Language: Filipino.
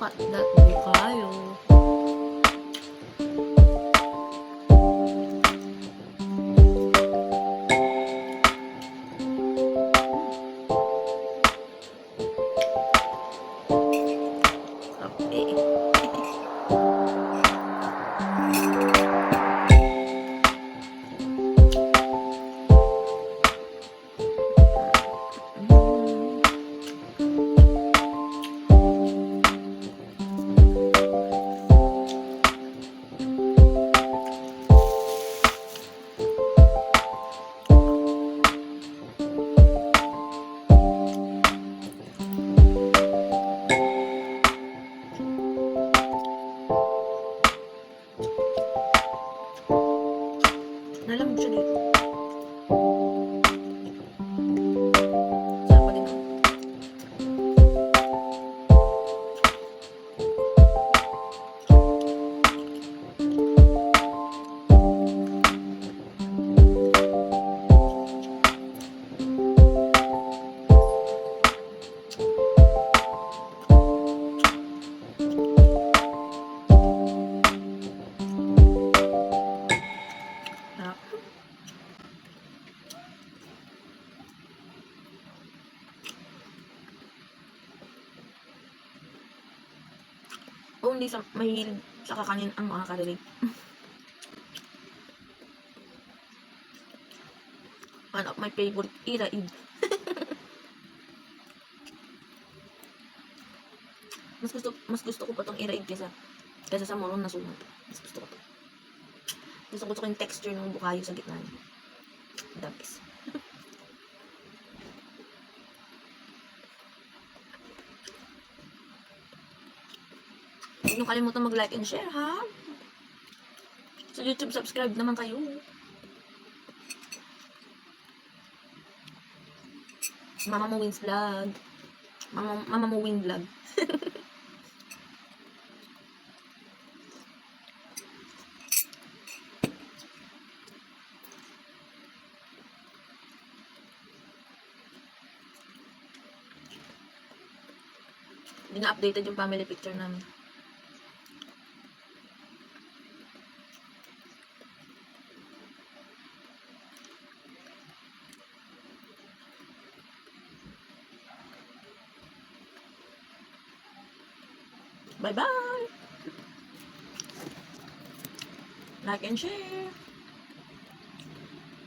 Look at that bukayo. Nalamig siya dito. Sarap pa din. Only sa mahilig sa kakanin ang makaka-relate. One of my favorite iraid. mas gusto ko pa tong iraid kaysa sa moron na suman. Mas gusto ko to. Gusto ko yung texture ng bukayo sa gitna niya. The best. Huwag nyo kalimutan mag-like and share, ha? Sa YouTube, subscribe naman kayo. Mama Mo Wins Vlog. Mama Mo Win Vlog. Hindi na updated yung family picture namin. Bye-bye! Like and share!